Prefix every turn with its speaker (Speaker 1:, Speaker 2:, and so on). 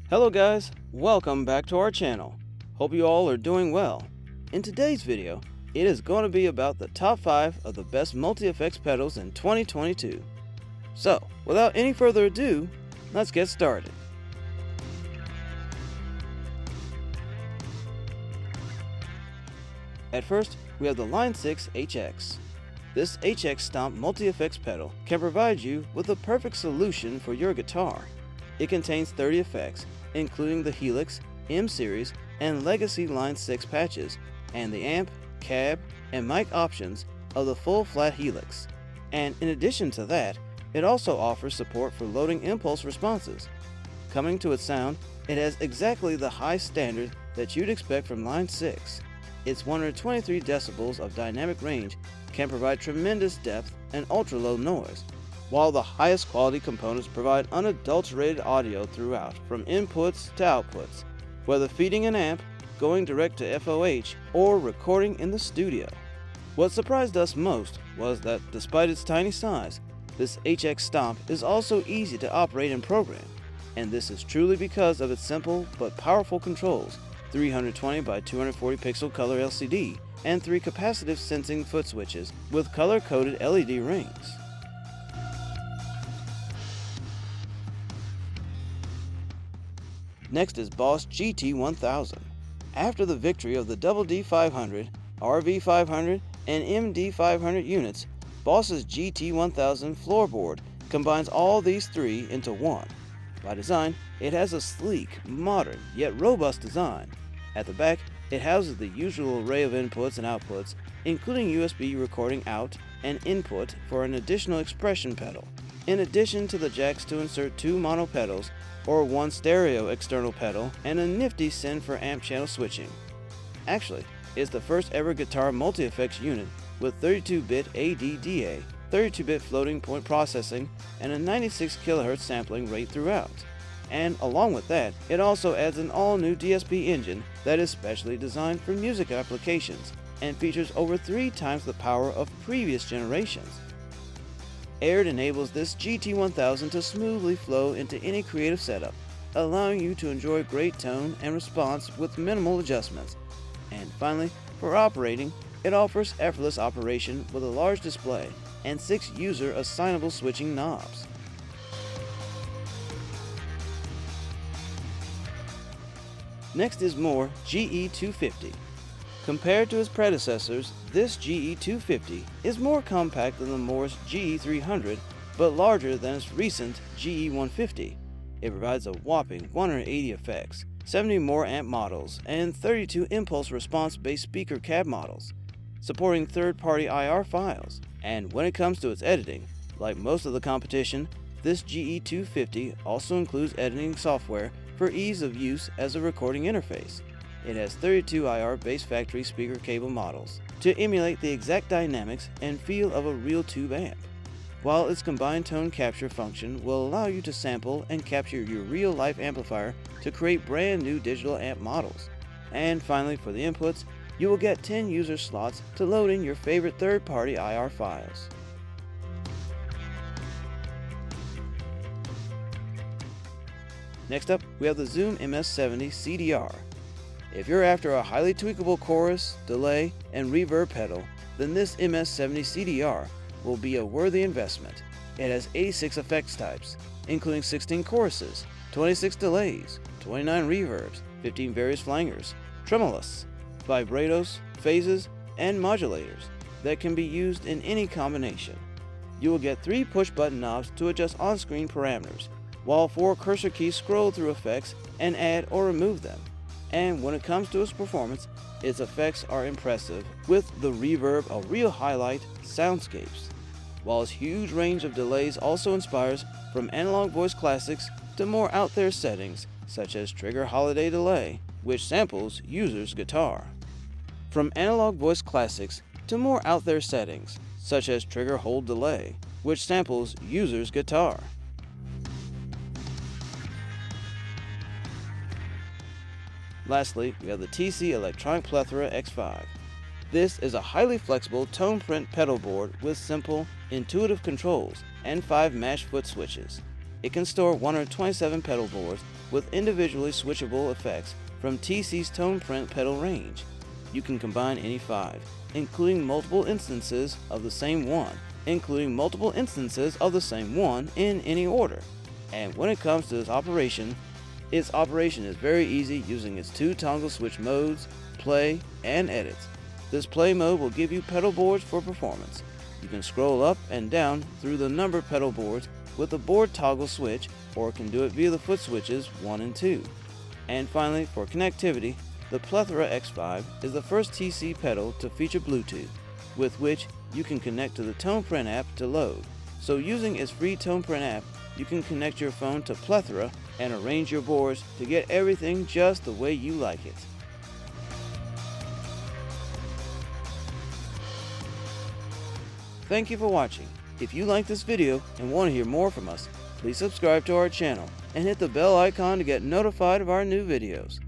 Speaker 1: Hello guys, welcome back to our channel. Hope you all are doing well. In today's video, it is going to be about the top 5 of the best multi-effects pedals in 2022. So, without any further ado, let's get started. At first, we have the Line 6 HX. This HX Stomp multi-effects pedal can provide you with the perfect solution for your guitar. It contains 30 effects, including the Helix, M Series, and Legacy Line 6 patches, and the amp, cab, and mic options of the full flat Helix. And in addition to that, it also offers support for loading impulse responses. Coming to its sound, it has exactly the high standard that you'd expect from Line 6. Its 123 decibels of dynamic range can provide tremendous depth and ultra-low noise, while the highest quality components provide unadulterated audio throughout, from inputs to outputs, whether feeding an amp, going direct to FOH, or recording in the studio. What surprised us most was that despite its tiny size, this HX Stomp is also easy to operate and program, and this is truly because of its simple but powerful controls, 320 by 240 pixel color LCD, and 3 capacitive-sensing footswitches with color-coded LED rings. Next is Boss GT1000. After the victory of the Double D500, RV500, and MD500 units, Boss's GT1000 floorboard combines all these three into one. By design, it has a sleek, modern, yet robust design. At the back, it houses the usual array of inputs and outputs, including USB recording out and input for an additional expression pedal, in addition to the jacks to insert 2 mono pedals or 1 stereo external pedal and a nifty send for amp channel switching. Actually, it's the first ever guitar multi-effects unit with 32-bit ADDA, 32-bit floating point processing, and a 96 kHz sampling rate throughout. And along with that, it also adds an all-new DSP engine that is specially designed for music applications and features over 3 times the power of previous generations. Aired enables this GT1000 to smoothly flow into any creative setup, allowing you to enjoy great tone and response with minimal adjustments. And finally, for operating, it offers effortless operation with a large display and 6 user assignable switching knobs. Next is MOOER GE250. Compared to its predecessors, this GE250 is more compact than the MOOER's GE300, but larger than its recent GE150. It provides a whopping 180 effects, 70 more amp models, and 32 impulse response-based speaker cab models, supporting third-party IR files. And when it comes to its editing, like most of the competition, this GE250 also includes editing software for ease of use as a recording interface. It has 32 IR base factory speaker cable models to emulate the exact dynamics and feel of a real tube amp, while its combined tone capture function will allow you to sample and capture your real-life amplifier to create brand new digital amp models. And finally, for the inputs, you will get 10 user slots to load in your favorite third-party IR files. Next up, we have the Zoom MS-70 CDR. If you're after a highly tweakable chorus, delay, and reverb pedal, then this MS-70 CDR will be a worthy investment. It has 86 effects types, including 16 choruses, 26 delays, 29 reverbs, 15 various flangers, tremolos, vibratos, phases, and modulators that can be used in any combination. You will get 3 push-button knobs to adjust on-screen parameters, while 4 cursor keys scroll through effects and add or remove them. And when it comes to its performance, its effects are impressive, with the reverb a real highlight, soundscapes, while its huge range of delays also inspires from analog voice classics to more out there settings, such as Trigger Holiday Delay, which samples user's guitar. From analog voice classics to more out there settings, such as Trigger Hold Delay, which samples user's guitar. Lastly, we have the TC Electronic Plethora X5. This is a highly flexible tone print pedal board with simple, intuitive controls and 5 mash foot switches. It can store 127 pedal boards with individually switchable effects from TC's tone print pedal range. You can combine any 5, including multiple instances of the same one in any order. And when it comes to its operation is very easy using its 2 toggle switch modes, play and edits. This play mode will give you pedal boards for performance. You can scroll up and down through the numbered pedal boards with the board toggle switch, or can do it via the foot switches 1 and 2. And finally, for connectivity, the Plethora X5 is the first TC pedal to feature Bluetooth, with which you can connect to the tone print app to load. So using its free tone print app, you can connect your phone to Plethora and arrange your boards to get everything just the way you like it. Thank you for watching. If you like this video and want to hear more from us, please subscribe to our channel and hit the bell icon to get notified of our new videos.